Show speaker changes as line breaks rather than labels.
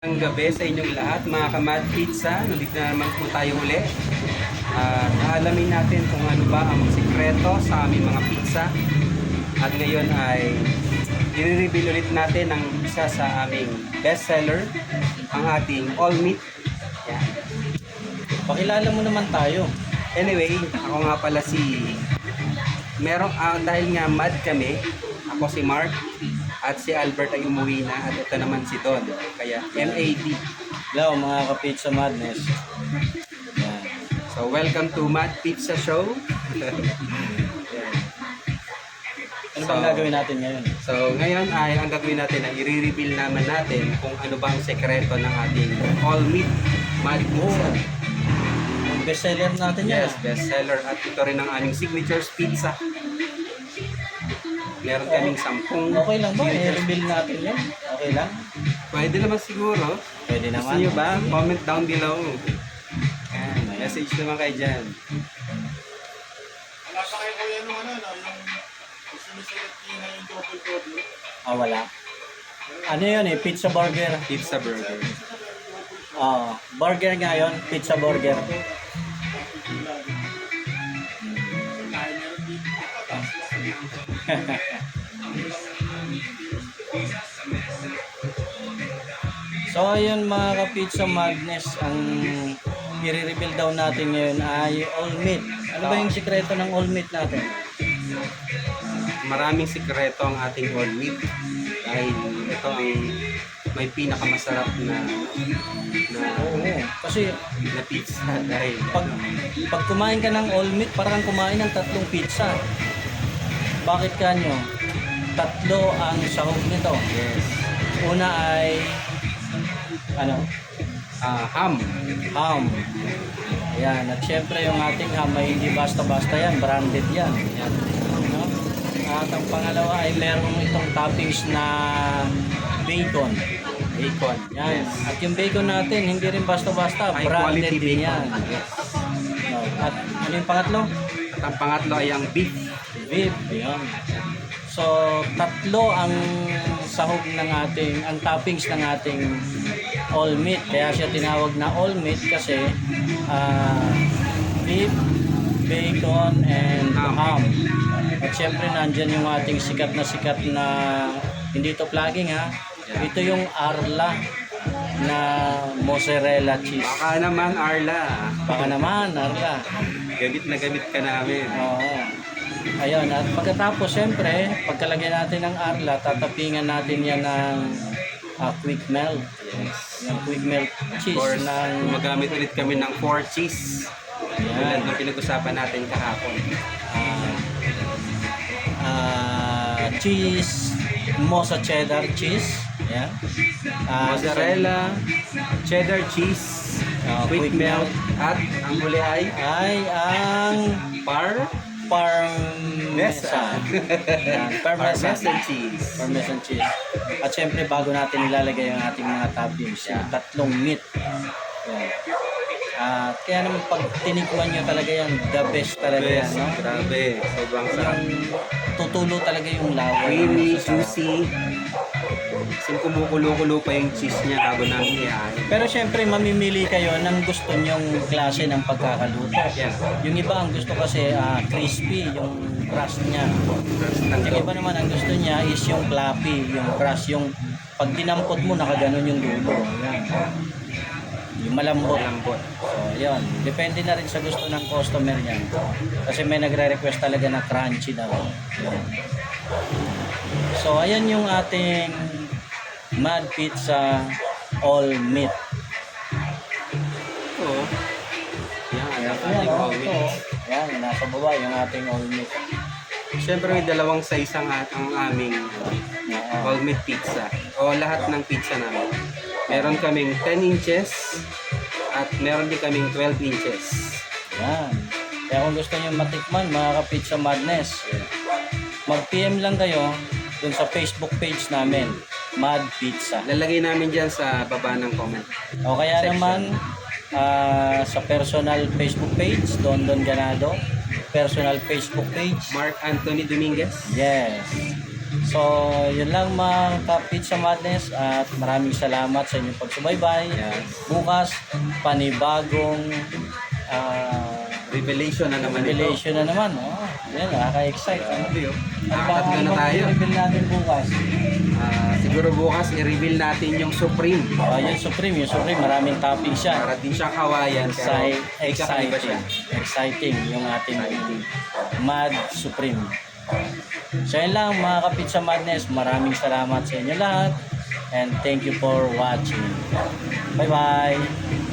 Ang gabi sa inyong lahat, mga ka-Mad Pizza. Nandito na naman po tayo uli. At aalamin natin kung ano ba ang sikreto sa aming mga pizza. At ngayon ay i-reveal ulit natin ang isa sa aming bestseller, ang ating all meat. Yan.
Pakilala mo naman tayo.
Anyway, ako nga pala si... dahil nga mad kami, ako si Mark at si Albert ay umuwi na at ito naman si Don. Kaya MAD.
Hello mga ka-Pizza Madness. Yan.
So welcome to Mad Pizza Show.
Ano bang gagawin natin ngayon?
So ngayon ay ang gagawin natin ay i-reveal naman natin kung ano ba ang sekreto ng ating all meat Mad Pizza.
Ang bestseller natin yan.
Yes, bestseller at ito rin ang aming signature pizza. Meron kaming 10.
Okay lang ba? I-reveal natin yan? Okay lang?
Pwede naman siguro.
Pwede
Gusto
naman.
nyo ba? Comment down below. Yan, message naman kayo dyan.
Wala pa kayo kuya nung yung sumisigat niya yung double.
Wala. Ano yun pizza burger.
Pizza burger.
Burger nga yun, pizza burger. So ayun mga ka-Pizza Madness, ang i-reveal daw natin ngayon ay all meat. Ano ba yung sikreto ng all meat natin?
Maraming sikreto ang ating all meat dahil ito ang may pinakamasarap na
Oo, kasi
na pizza dahil
pag kumain ka ng all meat, parang kumain ng 3 pizza. Bakit kanyo? 3 ang sahog nito.
yes,
Una ay ano?
ham.
Ham. Ayan, at syempre yung ating ham ay hindi basta-basta yan, branded yan. Ayan. No? At ang pangalawa ay meron itong toppings na bacon.
Bacon.
Yan.
Yes.
At yung bacon natin, hindi rin basta-basta,
High
branded
quality
din
bacon.
yan.
Yes.
No? At ano yung pangatlo?
At ang pangatlo ay ang beef.
Beef. Ayan. So, 3 ang sahog ng ating, ang toppings ng ating all meat. Kaya siya tinawag na all meat kasi beef, bacon, and ham. At syempre nandyan yung ating sikat na hindi ito vlogging ha. Ito yung Arla na mozzarella cheese.
Baka naman Arla.
Baka naman Arla.
Gamit na gamit ka namin.
Oo. Ayun, at pagkatapos syempre, pagkalagyan natin ng Arla, tatapingan natin yan ng quick melt.
Yes.
Yung quick melt
Of
cheese
course,
ng
gumagamit ulit kami ng 4 cheese. Tulad
yan.
ng pinag-usapan natin kahapon.
Cheese, mozzarella cheddar cheese. Yan.
Mozzarella, cheddar cheese, quick melt, at ang huli ay
ang parmesan. Yan, parmesan.
Parmesan cheese.
Parmesan cheese. At syempre bago natin ilalagay ang ating mga toppings, yung 3 meat. Yan. Kaya naman pag tinikman nyo talaga yan, the best talaga yan.
Best,
No?
grabe. Sobrang sarap.
Tutulo talaga yung laway.
Creamy,
Masasarap.
juicy. Kasi kumukulo-kulo pa yung cheese niya bago namin ihain.
Pero syempre mamimili kayo ng gusto nyong klase ng pagkakaluto.
Yeah.
Yung iba ang gusto kasi crispy, yung crust niya.
First ng
Yung iba naman ang gusto niya is yung fluffy, yung crust, yung pag dinampot mo nakaganon yung dulo. Yan. Yung malambot.
lambot.
So, yun. Depende na rin sa gusto ng customer niya. Kasi may nagre-request talaga na crunchy daw. Yan. So, ayan yung ating Mad Pizza All Meat.
Ito. Yan, ang
Ayan,
ating all
ito.
meat.
Ayan, nasa baba yung ating All Meat.
Siyempre may 2 size ang aming
Oo.
all meat pizza. O lahat ng pizza namin. Meron kaming 10 inches at meron din kaming 12 inches.
Yan. Kaya kung gusto nyo matikman, mga ka-Pizza Madness, mag-PM lang kayo dun sa Facebook page namin, Mad Pizza.
Lalagay namin dyan sa baba ng comment.
O kaya
Section.
naman, sa personal Facebook page, Don Ganado, personal Facebook page.
Mark Anthony Dominguez.
Yes. So, yun lang mga ka-Pizza Madness at maraming salamat sa inyong pagsubaybay.
Yes.
Bukas, panibagong
Revelation na naman ito.
revelation na naman. Oh, yan, nakaka-excite.
Grabe, oh.
Ano ba
Nakatatlo na tayo.
reveal natin bukas?
Siguro bukas i-reveal natin yung Supreme.
Yung Supreme, maraming toppings siya.
Para din siyang Hawaiian pero may kakaiba siya.
Exciting yung ating Mad Supreme. So yun lang mga ka-Pizza Madness, maraming salamat sa inyo lahat and thank you for watching. Bye bye!